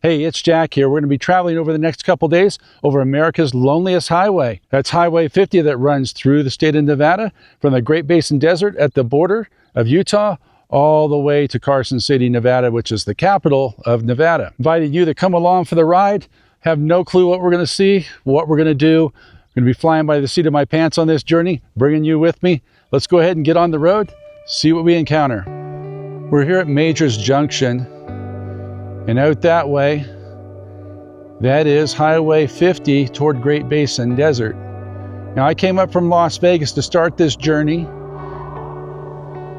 Hey, it's Jack here. We're going to be traveling over the next couple days over America's loneliest highway. That's Highway 50 that runs through the state of Nevada from the Great Basin Desert at the border of Utah all the way to Carson City, Nevada, which is the capital of Nevada. Invited you to come along for the ride. Have no clue what we're going to see, what we're going to do. I'm going to be flying by the seat of my pants on this journey, bringing you with me. Let's go ahead and get on the road, see what we encounter. We're here at Major's Junction. And out that way, that is Highway 50 toward Great Basin Desert. Now, I came up from Las Vegas to start this journey.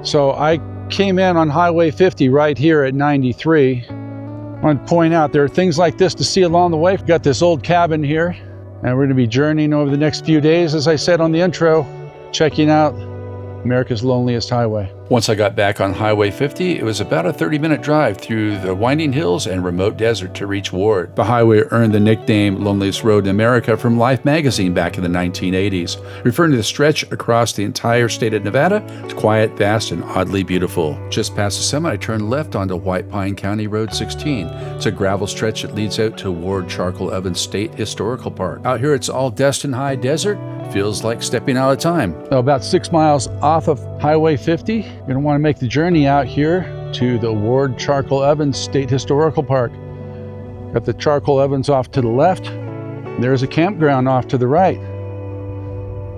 So I came in on Highway 50 right here at 93. I want to point out there are things like this to see along the way. We've got this old cabin here, and we're going to be journeying over the next few days, as I said on the intro, checking out America's loneliest highway. Once I got back on Highway 50, it was about a 30-minute drive through the winding hills and remote desert to reach Ward. The highway earned the nickname Loneliest Road in America from Life magazine back in the 1980s, referring to the stretch across the entire state of Nevada. It's quiet, vast, and oddly beautiful. Just past the summit, I turned left onto White Pine County Road 16. It's a gravel stretch that leads out to Ward Charcoal Oven State Historical Park. Out here, it's all dust and high desert. Feels like stepping out of time. About 6 miles off of Highway 50, you're going to want to make the journey out here to the Ward Charcoal Ovens State Historical Park. Got the charcoal ovens off to the left. There's a campground off to the right.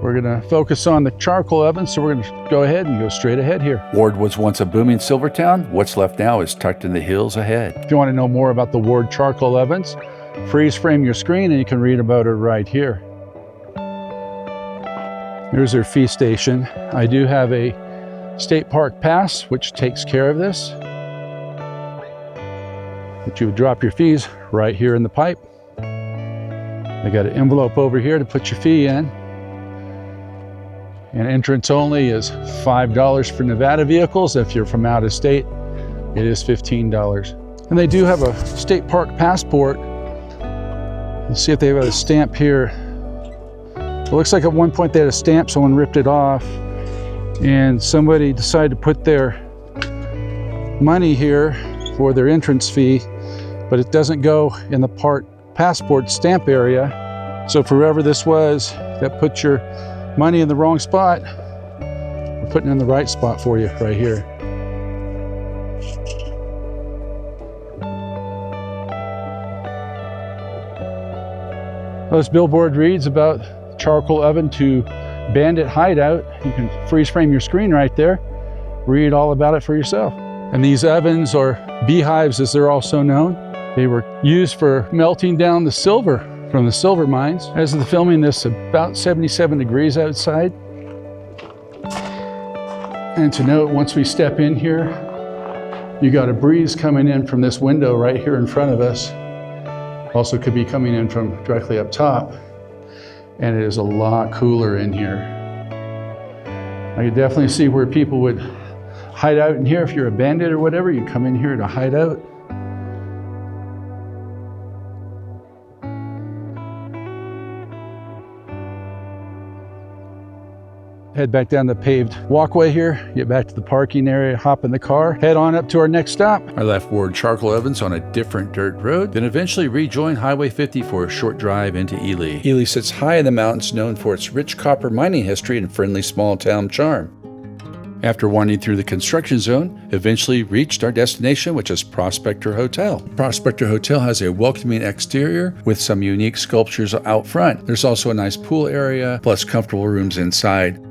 We're going to focus on the charcoal ovens, so we're going to go ahead and go straight ahead here. Ward was once a booming silver town. What's left now is tucked in the hills ahead. If you want to know more about the Ward Charcoal Ovens, freeze frame your screen and you can read about it right here. Here's their fee station. I do have a state park pass, which takes care of this. But you would drop your fees right here in the pipe. They got an envelope over here to put your fee in. And entrance only is $5 for Nevada vehicles. If you're from out of state, it is $15. And they do have a state park passport. Let's see if they have a stamp here. It looks like at one point they had a stamp, someone ripped it off, and somebody decided to put their money here for their entrance fee, but it doesn't go in the park passport stamp area. So for whoever this was that put your money in the wrong spot, we're putting it in the right spot for you right here. This billboard reads about charcoal oven to bandit hideout. You can freeze frame your screen right there, read all about it for yourself. And these ovens, or beehives as they're also known, they were used for melting down the silver from the silver mines. As of the filming this, about 77 degrees outside. And to note, once we step in here, you got a breeze coming in from this window right here in front of us. Also could be coming in from directly up top. And it is a lot cooler in here. I could definitely see where people would hide out in here. If you're a bandit or whatever, you come in here to hide out. Head back down the paved walkway here, get back to the parking area, hop in the car, head on up to our next stop. I left Ward Charcoal Ovens on a different dirt road, then eventually rejoined Highway 50 for a short drive into Elely. Elely sits high in the mountains, known for its rich copper mining history and friendly small town charm. After winding through the construction zone, eventually reached our destination, which is Prospector Hotel. Prospector Hotel has a welcoming exterior with some unique sculptures out front. There's also a nice pool area, plus comfortable rooms inside.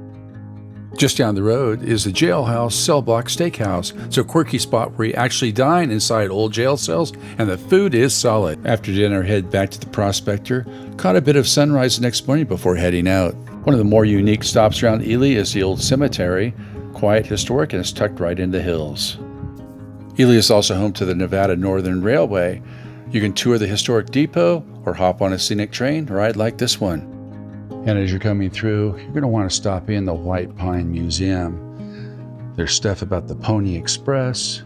Just down the road is the Jailhouse Cell Block Steakhouse. It's a quirky spot where you actually dine inside old jail cells, and the food is solid. After dinner, head back to the Prospector. Caught a bit of sunrise the next morning before heading out. One of the more unique stops around Elely is the old cemetery. Quiet, historic, and it's tucked right in the hills. Elely is also home to the Nevada Northern Railway. You can tour the historic depot or hop on a scenic train ride like this one. And as you're coming through, you're going to want to stop in the White Pine Museum. There's stuff about the Pony Express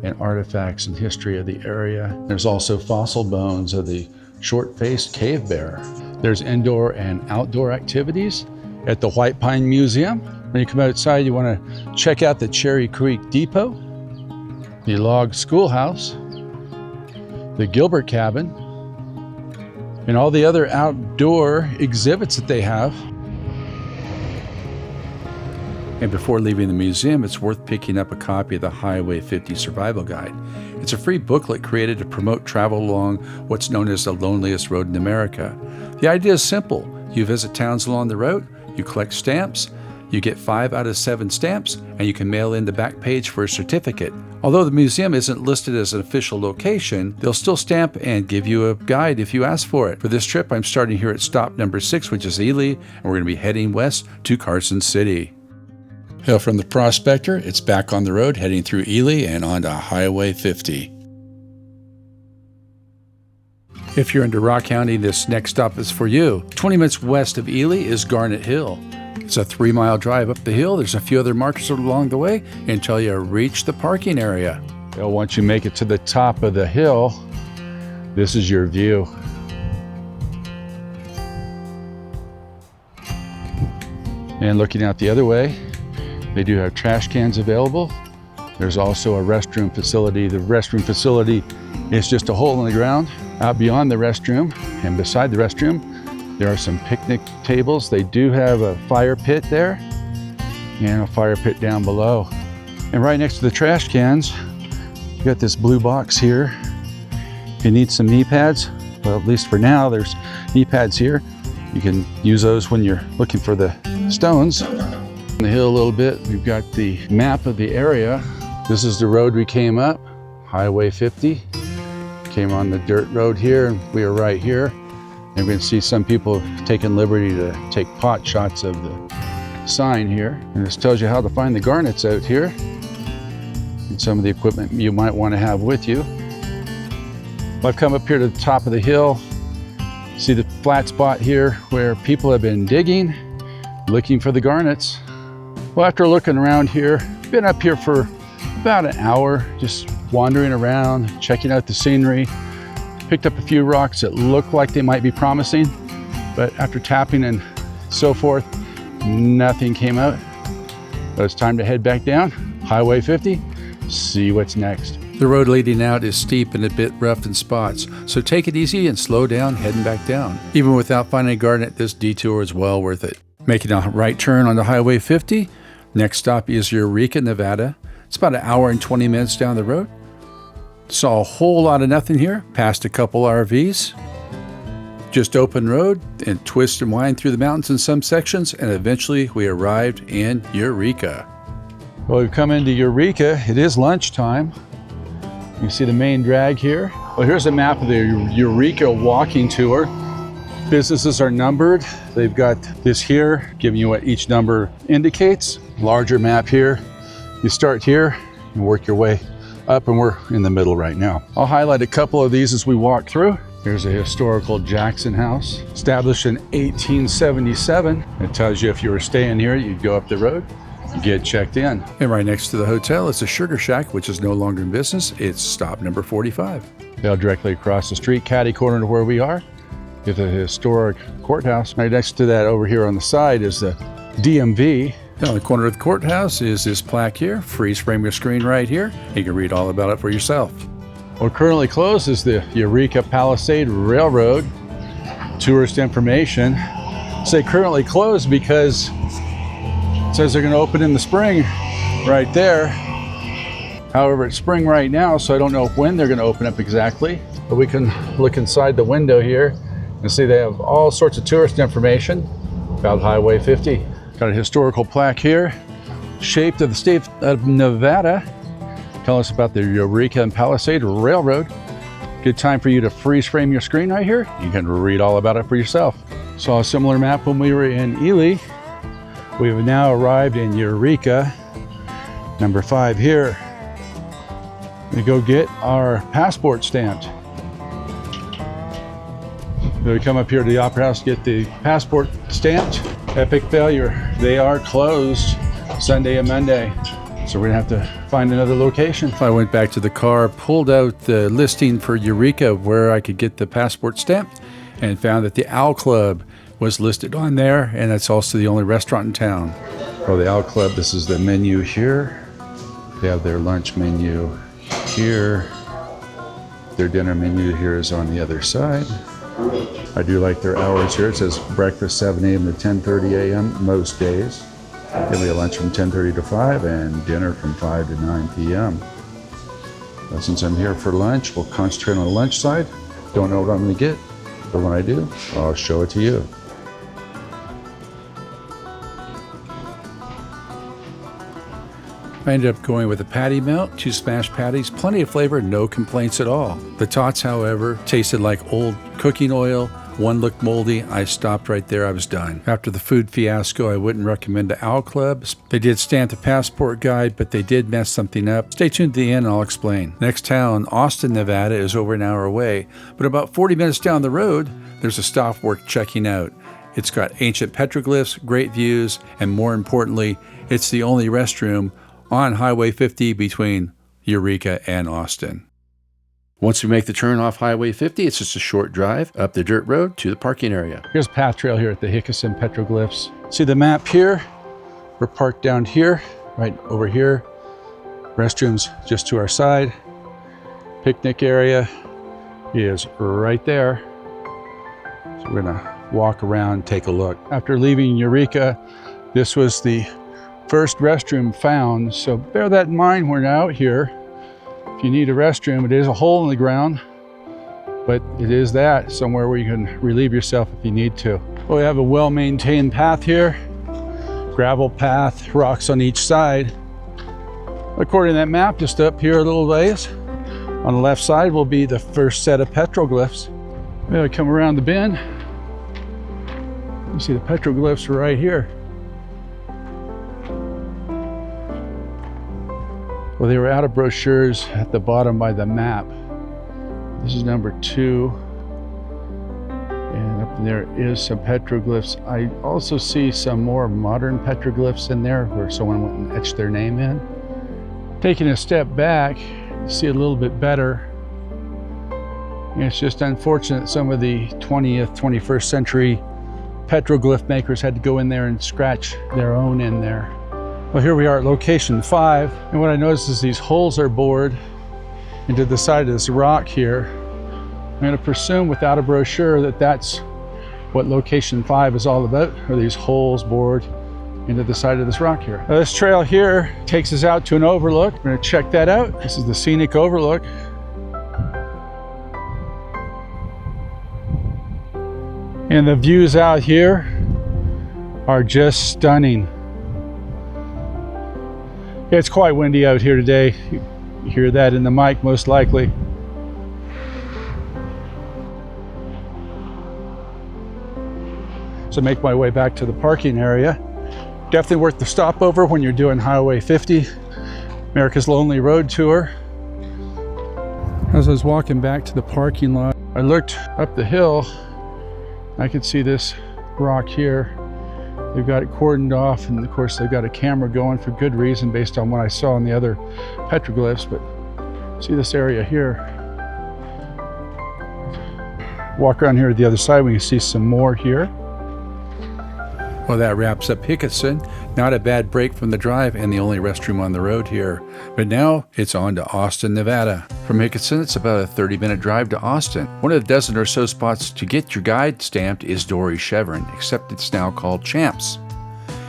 and artifacts and history of the area. There's also fossil bones of the short-faced cave bear. There's indoor and outdoor activities at the White Pine Museum. When you come outside, you want to check out the Cherry Creek Depot, the log schoolhouse, the Gilbert cabin, and all the other outdoor exhibits that they have. And before leaving the museum, it's worth picking up a copy of the Highway 50 Survival Guide. It's a free booklet created to promote travel along what's known as the loneliest road in America. The idea is simple. You visit towns along the road, you collect stamps, you get 5 out of 7 stamps, and you can mail in the back page for a certificate. Although the museum isn't listed as an official location, they'll still stamp and give you a guide if you ask for it. For this trip, I'm starting here at stop number 6, which is Elely, and we're going to be heading west to Carson City. Hail from the Prospector, it's back on the road, heading through Elely and onto Highway 50. If you're into Rock County, this next stop is for you. 20 minutes west of Elely is Garnet Hill. It's a 3-mile drive up the hill. There's a few other markers along the way until you reach the parking area. Well, once you make it to the top of the hill, this is your view. And looking out the other way, they do have trash cans available. There's also a restroom facility. The restroom facility is just a hole in the ground. Out beyond the restroom and beside the restroom, there are some picnic tables. They do have a fire pit there and a fire pit down below. And right next to the trash cans, you got this blue box here. If you need some knee pads, well, at least for now, there's knee pads here. You can use those when you're looking for the stones. On the hill a little bit, we've got the map of the area. This is the road we came up, Highway 50. Came on the dirt road here, and we are right here. And we can see some people taking liberty to take pot shots of the sign here. And this tells you how to find the garnets out here and some of the equipment you might want to have with you. Well, I've come up here to the top of the hill. See the flat spot here where people have been digging, looking for the garnets. Well, after looking around here, been up here for about an hour, just wandering around, checking out the scenery. Picked up a few rocks that looked like they might be promising, but after tapping and so forth, nothing came out. But it's time to head back down, Highway 50, see what's next. The road leading out is steep and a bit rough in spots, so take it easy and slow down heading back down. Even without finding a garnet, this detour is well worth it. Making a right turn onto Highway 50, next stop is Eureka, Nevada. It's about an hour and 20 minutes down the road. Saw a whole lot of nothing here, passed a couple RVs, just open road and twist and wind through the mountains in some sections, and eventually we arrived in Eureka. Well, we've come into Eureka. It is lunchtime. You can see the main drag here. Well, here's a map of the Eureka walking tour. Businesses are numbered. They've got this here, giving you what each number indicates. Larger map here. You start here and work your way up, and we're in the middle right now. I'll highlight a couple of these as we walk through. Here's a historical Jackson house, established in 1877. It tells you if you were staying here, you'd go up the road, you get checked in. And right next to the hotel is a Sugar Shack, which is no longer in business. It's stop number 45. They'll directly across the street, catty corner to where we are, is the historic courthouse. Right next to that over here on the side is the DMV. On the corner of the courthouse is this plaque here. Freeze frame your screen right here. You can read all about it for yourself. Well, currently closed is the Eureka Palisade Railroad. Tourist information. Say currently closed because it says they're going to open in the spring right there. However, it's spring right now, so I don't know when they're going to open up exactly. But we can look inside the window here and see they have all sorts of tourist information about Highway 50. Got a historical plaque here, shaped of the state of Nevada. Tell us about the Eureka and Palisade Railroad. Good time for you to freeze frame your screen right here. You can read all about it for yourself. Saw a similar map when we were in Elely. We have now arrived in Eureka, number 5 here. We go get our passport stamped. We come up here to the Opera House to get the passport stamped. Epic failure. They are closed Sunday and Monday. So we're gonna have to find another location. I went back to the car, pulled out the listing for Eureka where I could get the passport stamped, and found that the Owl Club was listed on there, and that's also the only restaurant in town. Oh, the Owl Club, this is the menu here. They have their lunch menu here. Their dinner menu here is on the other side. I do like their hours here. It says breakfast 7 a.m. to 10:30 a.m. most days. Then we have lunch from 10:30 to 5 and dinner from 5 to 9 p.m. Since I'm here for lunch, we'll concentrate on the lunch side. Don't know what I'm going to get, but when I do, I'll show it to you. I ended up going with a patty melt, 2 smashed patties, plenty of flavor, no complaints at all. The tots, however, tasted like old cooking oil. One looked moldy. I stopped right there. I was done. After the food fiasco, I wouldn't recommend the Owl Club. They did stamp the passport guide, but they did mess something up. Stay tuned to the end and I'll explain. Next town, Austin, Nevada, is over an hour away, but about 40 minutes down the road, there's a stop worth checking out. It's got ancient petroglyphs, great views, and more importantly, it's the only restroom on Highway 50 between Eureka and Austin. Once we make the turn off Highway 50, it's just a short drive up the dirt road to the parking area. Here's a path trail here at the Hickson Petroglyphs. See the map here? We're parked down here, right over here. Restrooms just to our side. Picnic area is right there. So we're gonna walk around, take a look. After leaving Eureka, this was the first restroom found, so bear that in mind when you're out here. If you need a restroom, it is a hole in the ground, but it is that, somewhere where you can relieve yourself if you need to. Well, we have a well-maintained path here, gravel path, rocks on each side. According to that map, just up here a little ways, on the left side will be the first set of petroglyphs. We'll come around the bend. You see the petroglyphs right here. Well, they were out of brochures at the bottom by the map. This is number 2. And up there is some petroglyphs. I also see some more modern petroglyphs in there where someone went and etched their name in. Taking a step back, you see a little bit better. And it's just unfortunate some of the 20th, 21st century petroglyph makers had to go in there and scratch their own in there. Well, here we are at location 5, and what I noticed is these holes are bored into the side of this rock here. I'm going to presume without a brochure that that's what location 5 is all about, are these holes bored into the side of this rock here. Now, this trail here takes us out to an overlook. We're going to check that out. This is the scenic overlook. And the views out here are just stunning. Yeah, it's quite windy out here today. You hear that in the mic most likely. So make my way back to the parking area. Definitely worth the stopover when you're doing Highway 50, America's Lonely Road tour. As I was walking back to the parking lot, I looked up the hill. I could see this rock here. They've got it cordoned off, and of course they've got a camera going for good reason based on what I saw in the other petroglyphs. But see this area here. Walk around here to the other side, we can see some more here. Well, that wraps up Hickson. Not a bad break from the drive and the only restroom on the road here. But now it's on to Austin, Nevada. From Hickson, it's about a 30-minute drive to Austin. One of the dozen or so spots to get your guide stamped is Dory Chevron, except it's now called Champs.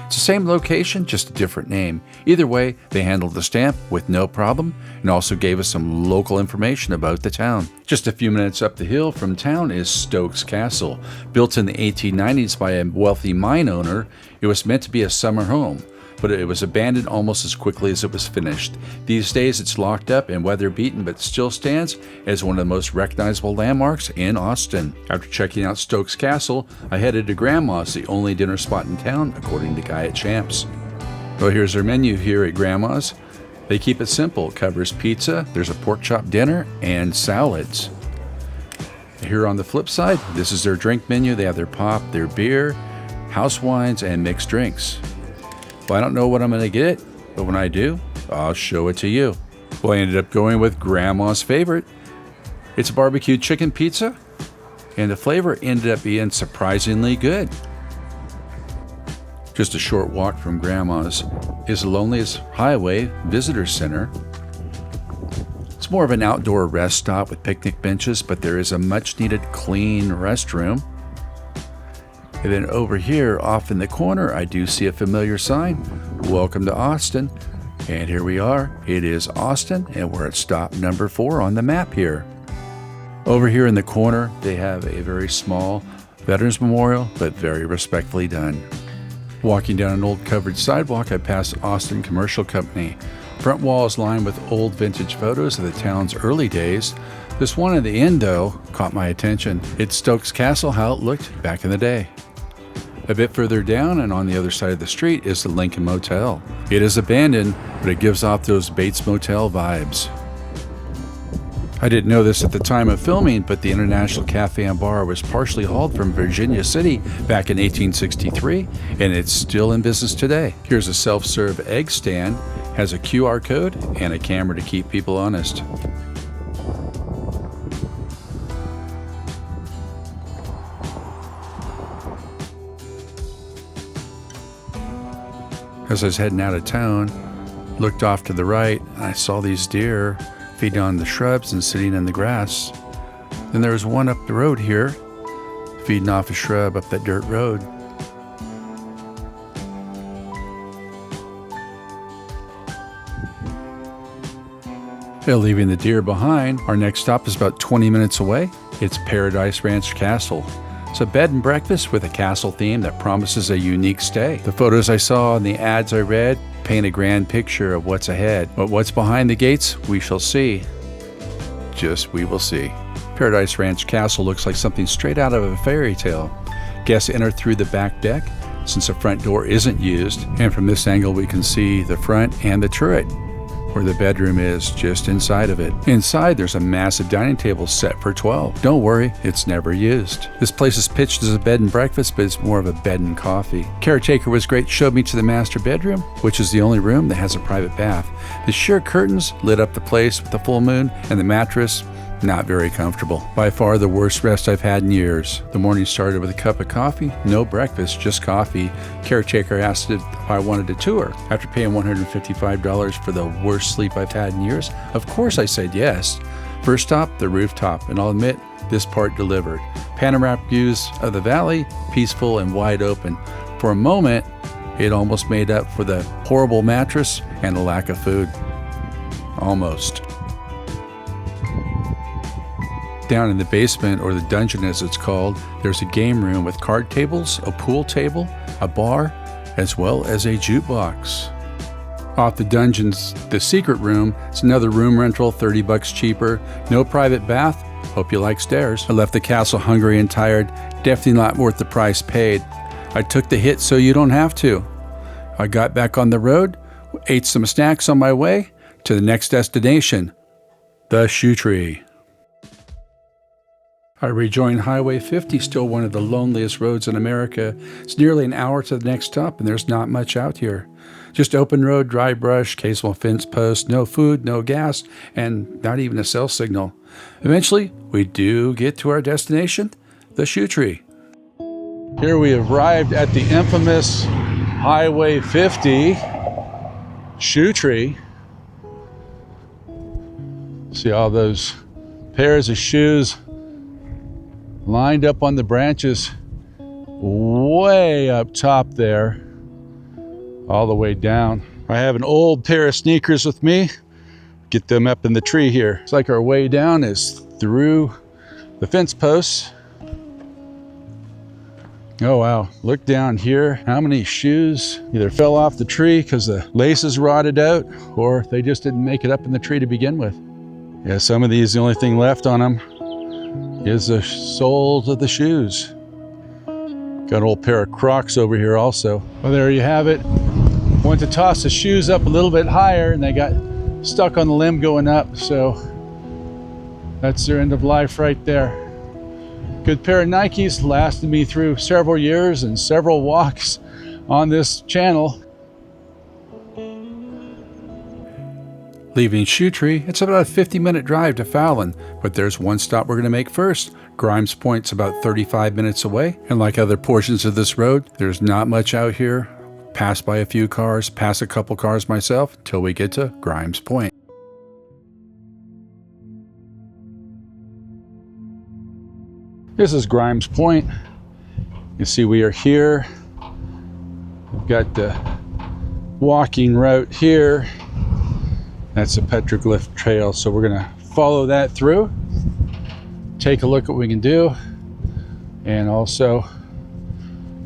It's the same location, just a different name. Either way, they handled the stamp with no problem and also gave us some local information about the town. Just a few minutes up the hill from town is Stokes Castle. Built in the 1890s by a wealthy mine owner, it was meant to be a summer home, but it was abandoned almost as quickly as it was finished. These days it's locked up and weather-beaten, but still stands as one of the most recognizable landmarks in Austin. After checking out Stokes Castle, I headed to Grandma's, the only dinner spot in town, according to Guy at Champs. Well, here's their menu here at Grandma's. They keep it simple. It covers pizza, there's a pork chop dinner, and salads. Here on the flip side, this is their drink menu. They have their pop, their beer, house wines, and mixed drinks. Well, I don't know what I'm going to get, but when I do, I'll show it to you. Well, I ended up going with Grandma's favorite. It's a barbecue chicken pizza, and the flavor ended up being surprisingly good. Just a short walk from Grandma's is the Loneliest Highway Visitor Center. It's It's more of an outdoor rest stop with picnic benches, but there is a much needed clean restroom. And then over here off in the corner, I do see a familiar sign, "Welcome to Austin." And here we are. It is Austin, and we're at stop number 4 on the map here. Over here in the corner, they have a very small Veterans Memorial, but very respectfully done. Walking down an old covered sidewalk, I pass Austin Commercial Company. Front wall is lined with old vintage photos of the town's early days. This one at the end, though, caught my attention. It's Stokes Castle, how it looked back in the day. A bit further down and on the other side of the street is the Lincoln Motel. It is abandoned, but it gives off those Bates Motel vibes. I didn't know this at the time of filming, but the International Cafe and Bar was partially hauled from Virginia City back in 1863, and it's still in business today. Here's a self-serve egg stand, has a QR code and a camera to keep people honest. As I was heading out of town, looked off to the right, and I saw these deer feeding on the shrubs and sitting in the grass. Then there was one up the road here, feeding off a shrub up that dirt road. Leaving the deer behind, our next stop is about 20 minutes away. It's Paradise Ranch Castle. It's a bed and breakfast with a castle theme that promises a unique stay. The photos I saw and the ads I read paint a grand picture of what's ahead. But what's behind the gates, we shall see. Just we will see. Paradise Ranch Castle looks like something straight out of a fairy tale. Guests enter through the back deck since the front door isn't used, and from this angle we can see the front and the turret, where the bedroom is just inside of it. Inside, there's a massive dining table set for 12. Don't worry, it's never used. This place is pitched as a bed and breakfast, but it's more of a bed and coffee. Caretaker was great, showed me to the master bedroom, which is the only room that has a private bath. The sheer curtains lit up the place with the full moon, and the mattress, not very comfortable. By far the worst rest I've had in years. The morning started with a cup of coffee, no breakfast, just coffee. Caretaker asked if I wanted a tour. After paying $155 for the worst sleep I've had in years, of course I said yes. First stop, the rooftop, and I'll admit, this part delivered. Panoramic views of the valley, peaceful and wide open. For a moment, it almost made up for the horrible mattress and the lack of food. Almost. Down in the basement, or the dungeon as it's called, there's a game room with card tables, a pool table, a bar, as well as a jukebox. Off the dungeon's the secret room. It's another room rental, $30 cheaper. No private bath. Hope you like stairs. I left the castle hungry and tired. Definitely not worth the price paid. I took the hit so you don't have to. I got back on the road, ate some snacks on my way to the next destination, the Shoe Tree. I rejoined Highway 50, still one of the loneliest roads in America. It's nearly an hour to the next stop, and there's not much out here. Just open road, dry brush, occasional fence post, no food, no gas, and not even a cell signal. Eventually, we do get to our destination, the Shoe Tree. Here we have arrived at the infamous Highway 50 Shoe Tree. See all those pairs of shoes lined up on the branches way up top there, all the way down. I have an old pair of sneakers with me. Get them up in the tree here. It's like our way down is through the fence posts. Oh wow, look down here. How many shoes either fell off the tree because the laces rotted out, or they just didn't make it up in the tree to begin with. Yeah, some of these, the only thing left on them is the soles of the shoes. Got an old pair of Crocs over here also. Well, there you have it. Went to toss the shoes up a little bit higher and they got stuck on the limb going up, so that's their end of life right there. Good pair of Nikes, lasted me through several years and several walks on this channel. Leaving Shoe Tree, it's about a 50-minute drive to Fallon, but there's one stop we're going to make first. Grimes Point's about 35 minutes away, and like other portions of this road, there's not much out here. Pass by a few cars, pass a couple cars myself, until we get to Grimes Point. This is Grimes Point. You see we are here. We've got the walking route here. That's the Petroglyph Trail, so we're gonna follow that through, take a look at what we can do, and also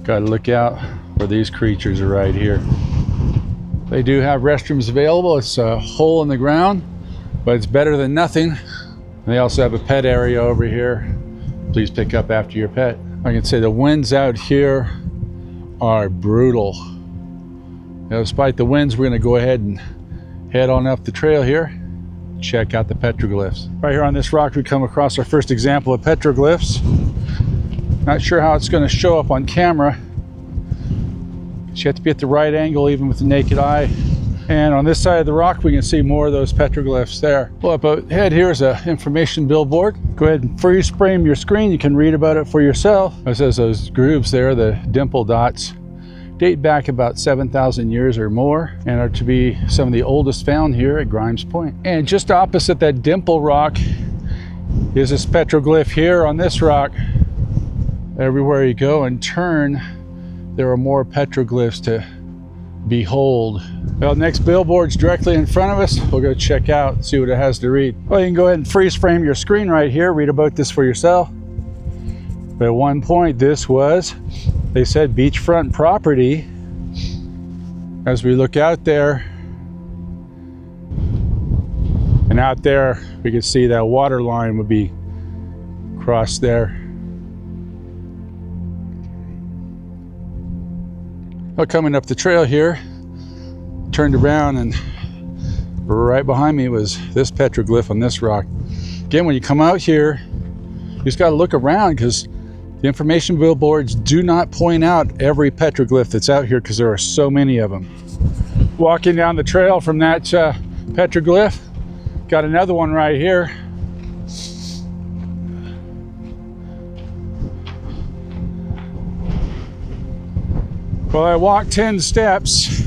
got to look out for these creatures are right here. They do have restrooms available. It's a hole in the ground, but it's better than nothing. And they also have a pet area over here. Please pick up after your pet. I can say the winds out here are brutal. Now, despite the winds, we're going to go ahead and head on up the trail here. Check out the petroglyphs. Right here on this rock, we come across our first example of petroglyphs. Not sure how it's going to show up on camera. You have to be at the right angle, even with the naked eye. And on this side of the rock, we can see more of those petroglyphs there. Well, up ahead here is an information billboard. Go ahead and freeze frame your screen. You can read about it for yourself. It says those grooves there, the dimple dots, date back about 7,000 years or more and are to be some of the oldest found here at Grimes Point. And just opposite that dimple rock is this petroglyph here on this rock. Everywhere you go and turn, there are more petroglyphs to behold. Well, next billboard's directly in front of us. We'll go check out, see what it has to read. Well, you can go ahead and freeze frame your screen right here, read about this for yourself. But at one point, this was, they said, beachfront property. As we look out there, and out there, we can see that water line would be crossed there. Well, coming up the trail here, turned around and right behind me was this petroglyph on this rock. Again, when you come out here, you just got to look around because the information billboards do not point out every petroglyph that's out here because there are so many of them. Walking down the trail from that petroglyph, got another one right here. Well, I walked 10 steps,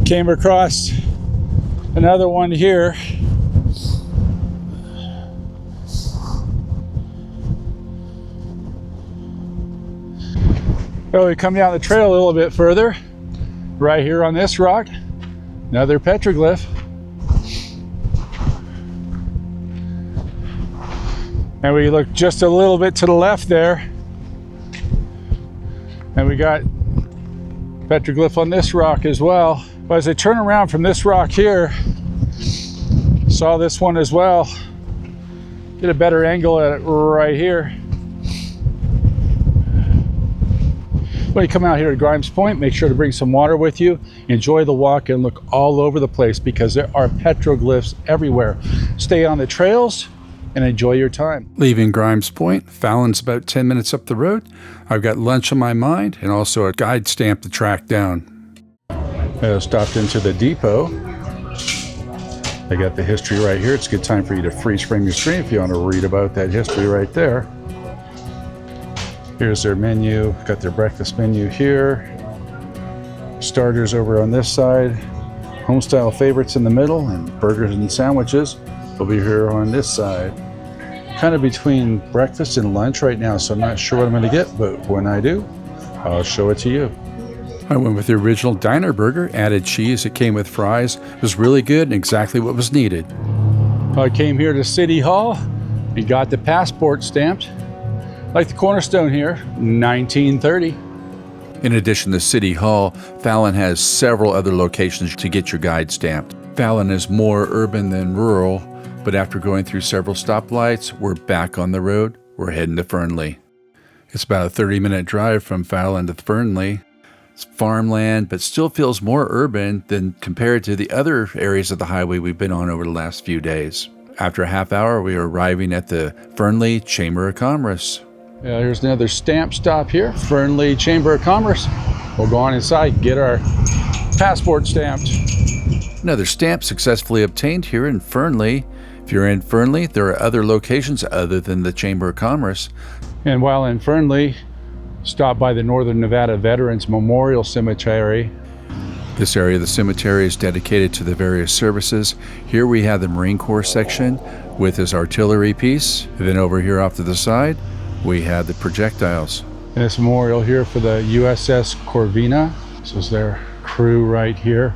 came across another one here. Well, we come down the trail a little bit further, right here on this rock, another petroglyph. And we look just a little bit to the left there, and we got petroglyph on this rock as well. But as I turn around from this rock here, saw this one as well. Get a better angle at it right here. When you come out here at Grimes Point, make sure to bring some water with you. Enjoy the walk and look all over the place because there are petroglyphs everywhere. Stay on the trails and enjoy your time. Leaving Grimes Point, Fallon's about 10 minutes up the road. I've got lunch on my mind and also a guide stamp to track down. I stopped into the depot. They got the history right here. It's a good time for you to freeze frame your screen if you want to read about that history right there. Here's their menu. Got their breakfast menu here. Starters over on this side. Homestyle favorites in the middle, and burgers and sandwiches over here on this side. Kind of between breakfast and lunch right now, so I'm not sure what I'm going to get, but when I do, I'll show it to you. I went with the original diner burger, added cheese. It came with fries. It was really good and exactly what was needed. I came here to City Hall and got the passport stamped. Like the cornerstone here, 1930. In addition to City Hall, Fallon has several other locations to get your guide stamped. Fallon is more urban than rural, but after going through several stoplights, we're back on the road. We're heading to Fernley. It's about a 30-minute drive from Fallon to Fernley. It's farmland, but still feels more urban than compared to the other areas of the highway we've been on over the last few days. After a half hour, we are arriving at the Fernley Chamber of Commerce. Yeah, here's another stamp stop here, Fernley Chamber of Commerce. We'll go on inside and get our passport stamped. Another stamp successfully obtained here in Fernley. If you're in Fernley, there are other locations other than the Chamber of Commerce. And while in Fernley, stop by the Northern Nevada Veterans Memorial Cemetery. This area of the cemetery is dedicated to the various services. Here we have the Marine Corps section with his artillery piece. And then over here off to the side, we have the projectiles. And this memorial here for the USS Corvina. This is their crew right here.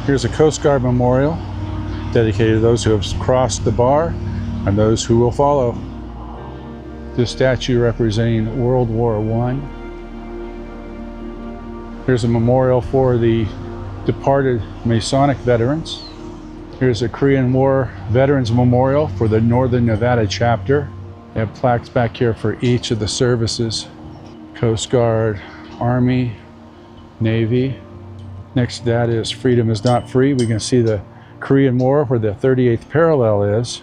Here's a Coast Guard memorial dedicated to those who have crossed the bar and those who will follow. This statue representing World War I. Here's a memorial for the departed Masonic veterans. Here's a Korean War Veterans Memorial for the Northern Nevada chapter. They have plaques back here for each of the services. Coast Guard, Army, Navy. Next to that is Freedom is Not Free. We can see the Korean War where the 38th parallel is.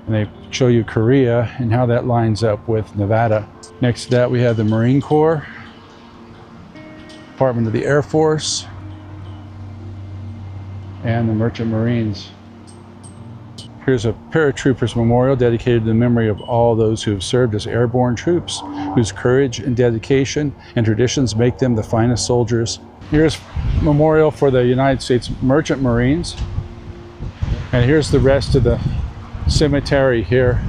And they show you Korea and how that lines up with Nevada. Next to that we have the Marine Corps, Department of the Air Force, and the Merchant Marines. Here's a Paratroopers Memorial dedicated to the memory of all those who have served as airborne troops, whose courage and dedication and traditions make them the finest soldiers. Here's a memorial for the United States Merchant Marines. And here's the rest of the cemetery here.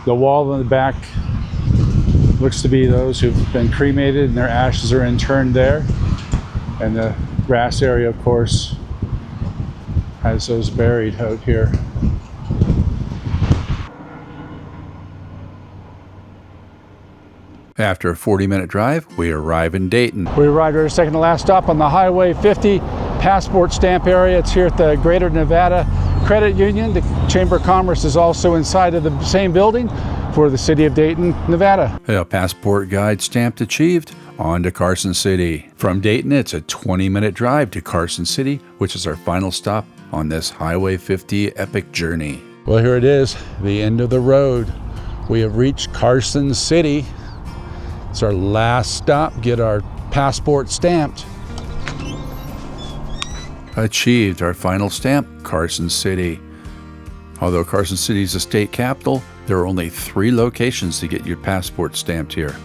The wall in the back looks to be those who've been cremated and their ashes are interned there. And the grass area, of course, has those buried out here. After a 40-minute drive, we arrive in Dayton. We arrived at our second to last stop on the Highway 50 passport stamp area. It's here at the Greater Nevada Credit Union. The Chamber of Commerce is also inside of the same building for the city of Dayton, Nevada. A passport guide stamped achieved. On to Carson City. From Dayton, it's a 20-minute drive to Carson City, which is our final stop on this Highway 50 epic journey. Well, here it is, the end of the road. We have reached Carson City. It's our last stop, get our passport stamped. Achieved our final stamp, Carson City. Although Carson City is the state capital, there are only 3 locations to get your passport stamped here.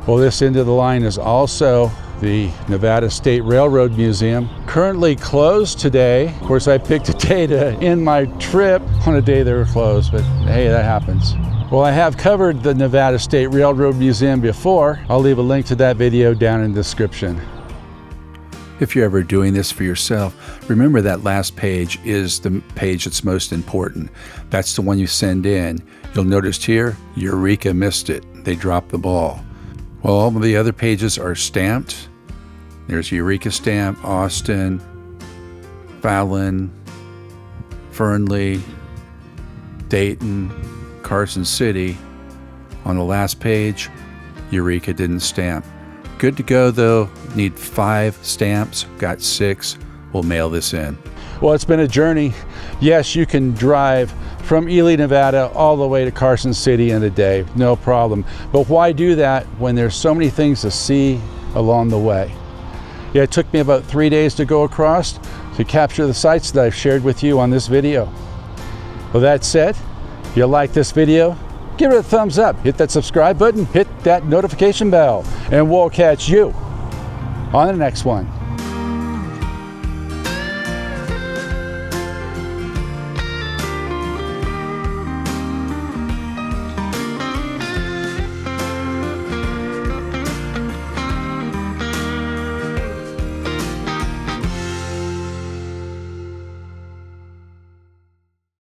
Well, this end of the line is also the Nevada State Railroad Museum. Currently closed today. Of course, I picked a day to end my trip on a day they were closed, but hey, that happens. Well, I have covered the Nevada State Railroad Museum before. I'll leave a link to that video down in the description. If you're ever doing this for yourself, remember that last page is the page that's most important. That's the one you send in. You'll notice here, Eureka missed it. They dropped the ball. Well, all of the other pages are stamped. There's Eureka stamp, Austin, Fallon, Fernley, Dayton, Carson City. On the last page, Eureka didn't stamp. Good to go though. Need 5 stamps, got 6. We'll mail this in. Well, it's been a journey. Yes, you can drive from Elely, Nevada, all the way to Carson City in a day, no problem. But why do that when there's so many things to see along the way? Yeah, it took me about 3 days to go across to capture the sights that I've shared with you on this video. Well, that said, if you like this video, give it a thumbs up, hit that subscribe button, hit that notification bell, and we'll catch you on the next one.